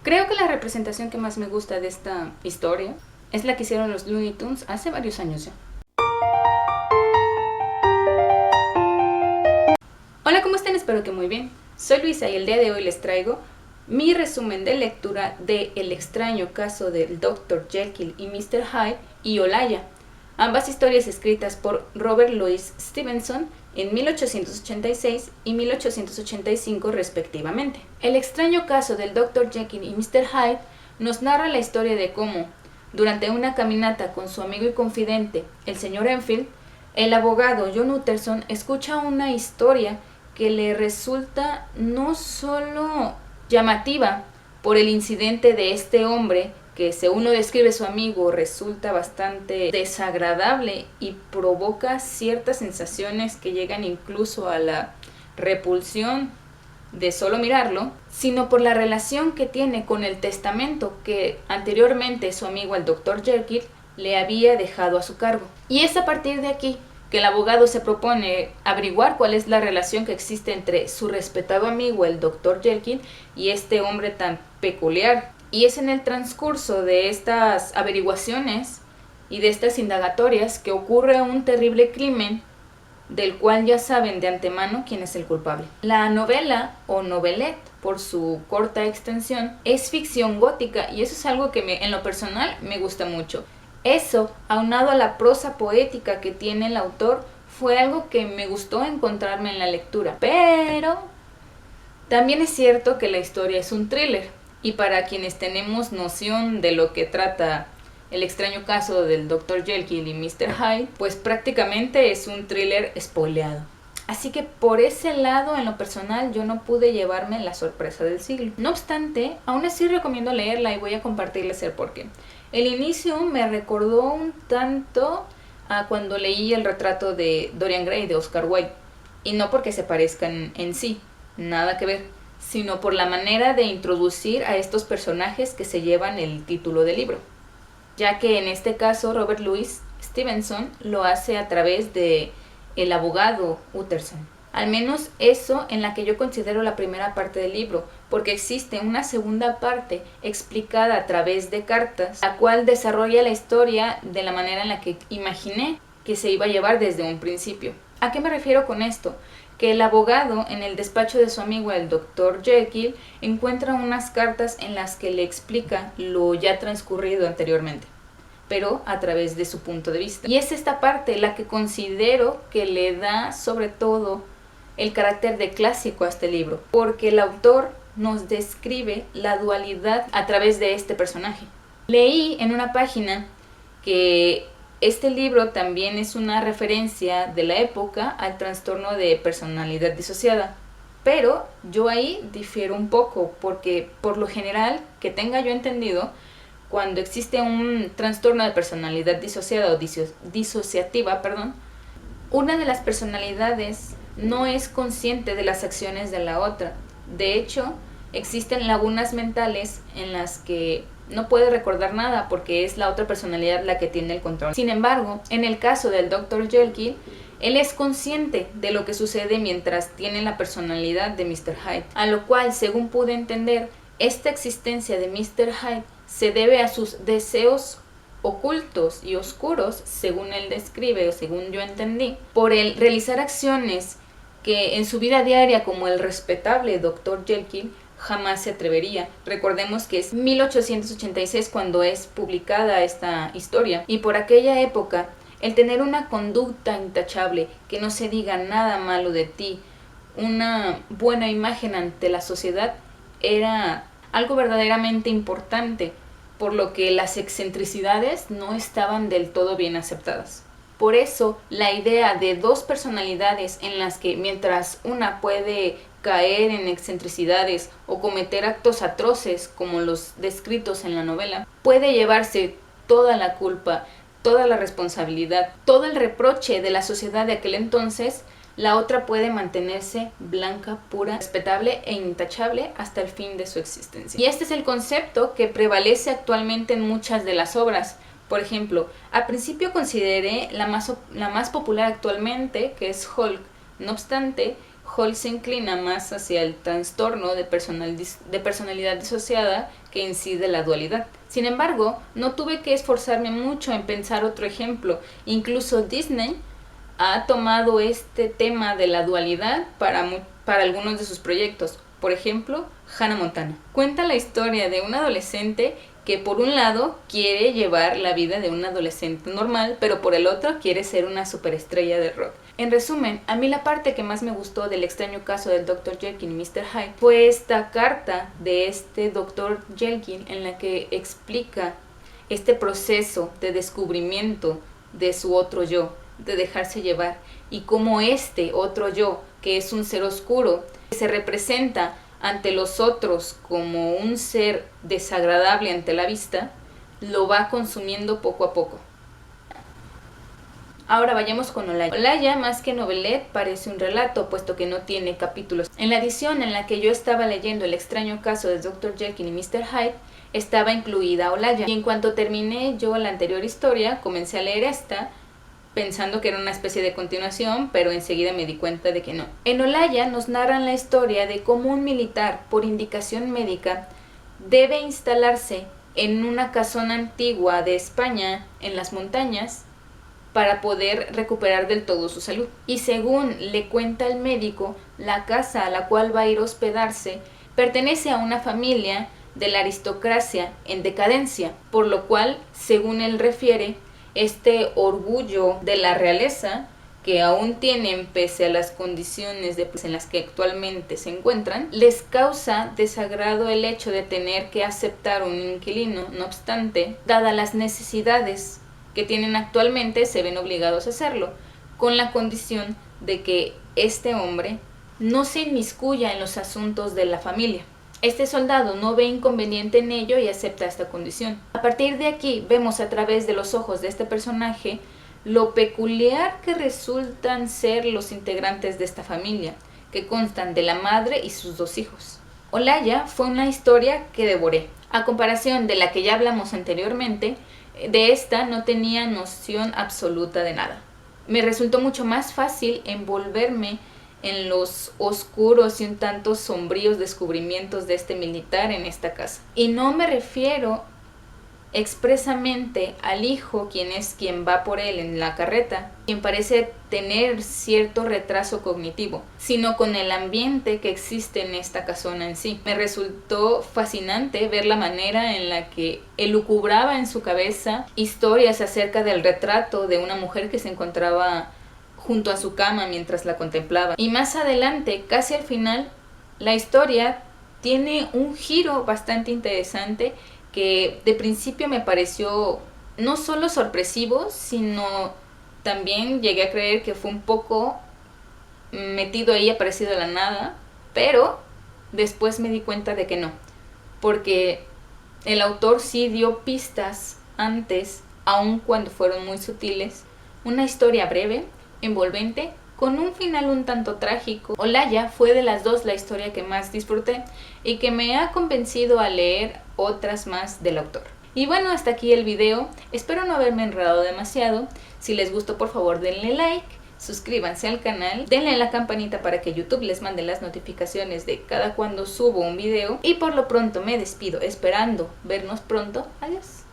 Creo que la representación que más me gusta de esta historia es la que hicieron los Looney Tunes hace varios años ya. Hola, ¿cómo están? Espero que muy bien. Soy Luisa y el día de hoy les traigo mi resumen de lectura de El extraño caso del Dr. Jekyll y Mr. Hyde y Olaya, ambas historias escritas por Robert Louis Stevenson en 1886 y 1885 respectivamente. El extraño caso del Dr. Jekyll y Mr. Hyde nos narra la historia de cómo, durante una caminata con su amigo y confidente, el señor Enfield, el abogado John Utterson escucha una historia que le resulta no solo llamativa por el incidente de este hombre, que según lo describe su amigo resulta bastante desagradable y provoca ciertas sensaciones que llegan incluso a la repulsión de solo mirarlo, sino por la relación que tiene con el testamento que anteriormente su amigo el Dr. Jekyll le había dejado a su cargo. Y es a partir de aquí que el abogado se propone averiguar cuál es la relación que existe entre su respetado amigo el Dr. Jekyll y este hombre tan peculiar. Y es en el transcurso de estas averiguaciones y de estas indagatorias que ocurre un terrible crimen del cual ya saben de antemano quién es el culpable. La novela, o novelette por su corta extensión, es ficción gótica y eso es algo que en lo personal me gusta mucho. Eso, aunado a la prosa poética que tiene el autor, fue algo que me gustó encontrarme en la lectura. Pero también es cierto que la historia es un thriller. Y para quienes tenemos noción de lo que trata El extraño caso del Dr. Jekyll y Mr. Hyde, pues prácticamente es un thriller spoileado. Así que por ese lado, en lo personal, yo no pude llevarme la sorpresa del siglo. No obstante, aún así recomiendo leerla y voy a compartirles el porqué. El inicio me recordó un tanto a cuando leí El retrato de Dorian Gray de Oscar Wilde. Y no porque se parezcan en sí, nada que ver, sino por la manera de introducir a estos personajes que se llevan el título del libro, ya que en este caso Robert Louis Stevenson lo hace a través de el abogado Utterson. Al menos eso en la que yo considero la primera parte del libro, porque existe una segunda parte explicada a través de cartas, la cual desarrolla la historia de la manera en la que imaginé que se iba a llevar desde un principio. ¿A qué me refiero con esto? Que el abogado, en el despacho de su amigo el Dr. Jekyll, encuentra unas cartas en las que le explica lo ya transcurrido anteriormente, pero a través de su punto de vista. Y es esta parte la que considero que le da sobre todo el carácter de clásico a este libro, porque el autor nos describe la dualidad a través de este personaje. Leí en una página que este libro también es una referencia de la época al trastorno de personalidad disociada, pero yo ahí difiero un poco, porque por lo general, que tenga yo entendido, cuando existe un trastorno de personalidad disociada o disociativa, una de las personalidades no es consciente de las acciones de la otra. De hecho, existen lagunas mentales en las que no puede recordar nada porque es la otra personalidad la que tiene el control. Sin embargo, en el caso del Dr. Jekyll, él es consciente de lo que sucede mientras tiene la personalidad de Mr. Hyde, a lo cual, según pude entender, esta existencia de Mr. Hyde se debe a sus deseos ocultos y oscuros, según él describe o según yo entendí, por el realizar acciones que en su vida diaria, como el respetable Dr. Jekyll, jamás se atrevería. Recordemos que es 1886 cuando es publicada esta historia, y por aquella época el tener una conducta intachable, que no se diga nada malo de ti, una buena imagen ante la sociedad, era algo verdaderamente importante, por lo que las excentricidades no estaban del todo bien aceptadas. Por eso, la idea de dos personalidades en las que mientras una puede caer en excentricidades o cometer actos atroces como los descritos en la novela, puede llevarse toda la culpa, toda la responsabilidad, todo el reproche de la sociedad de aquel entonces, la otra puede mantenerse blanca, pura, respetable e intachable hasta el fin de su existencia. Y este es el concepto que prevalece actualmente en muchas de las obras. Por ejemplo, al principio consideré la más popular actualmente, que es Hulk. No obstante, Hulk se inclina más hacia el trastorno de personalidad disociada, que en sí de la dualidad. Sin embargo, no tuve que esforzarme mucho en pensar otro ejemplo. Incluso Disney ha tomado este tema de la dualidad para algunos de sus proyectos. Por ejemplo, Hannah Montana. Cuenta la historia de un adolescente que por un lado quiere llevar la vida de un adolescente normal, pero por el otro quiere ser una superestrella de rock. En resumen, a mí la parte que más me gustó del extraño caso del Dr. Jekyll y Mr. Hyde fue esta carta de este Dr. Jekyll en la que explica este proceso de descubrimiento de su otro yo, de dejarse llevar, y cómo este otro yo, que es un ser oscuro, se representa ante los otros como un ser desagradable ante la vista, lo va consumiendo poco a poco. Ahora vayamos con Olaya. Olaya, más que novelette, parece un relato, puesto que no tiene capítulos. En la edición en la que yo estaba leyendo El extraño caso de Dr. Jekyll y Mr. Hyde, estaba incluida Olaya. Y en cuanto terminé yo la anterior historia, comencé a leer esta, pensando que era una especie de continuación, pero enseguida me di cuenta de que no. En Olaya nos narran la historia de cómo un militar, por indicación médica, debe instalarse en una casona antigua de España, en las montañas, para poder recuperar del todo su salud. Y según le cuenta el médico, la casa a la cual va a ir a hospedarse pertenece a una familia de la aristocracia en decadencia, por lo cual, según él refiere, este orgullo de la realeza que aún tienen pese a las condiciones en las que actualmente se encuentran, les causa desagrado el hecho de tener que aceptar un inquilino. No obstante, dadas las necesidades que tienen actualmente, se ven obligados a hacerlo, con la condición de que este hombre no se inmiscuya en los asuntos de la familia. Este soldado no ve inconveniente en ello y acepta esta condición. A partir de aquí vemos a través de los ojos de este personaje lo peculiar que resultan ser los integrantes de esta familia, que constan de la madre y sus 2 hijos. Olaya fue una historia que devoré. A comparación de la que ya hablamos anteriormente, de esta no tenía noción absoluta de nada. Me resultó mucho más fácil envolverme en los oscuros y un tanto sombríos descubrimientos de este militar en esta casa. Y no me refiero expresamente al hijo, quien va por él en la carreta, quien parece tener cierto retraso cognitivo, sino con el ambiente que existe en esta casona en sí. Me resultó fascinante ver la manera en la que elucubraba en su cabeza historias acerca del retrato de una mujer que se encontraba junto a su cama mientras la contemplaba. Y más adelante, casi al final, la historia tiene un giro bastante interesante que de principio me pareció no solo sorpresivo, sino también llegué a creer que fue un poco metido ahí, aparecido de la nada, pero después me di cuenta de que no, porque el autor sí dio pistas antes, aun cuando fueron muy sutiles. Una historia breve, envolvente, con un final un tanto trágico. Olaya fue de las 2 la historia que más disfruté y que me ha convencido a leer otras más del autor. Y bueno, hasta aquí el video. Espero no haberme enredado demasiado. Si les gustó, por favor denle like, suscríbanse al canal, denle a la campanita para que YouTube les mande las notificaciones de cada cuando subo un video. Y por lo pronto me despido, esperando vernos pronto. Adiós.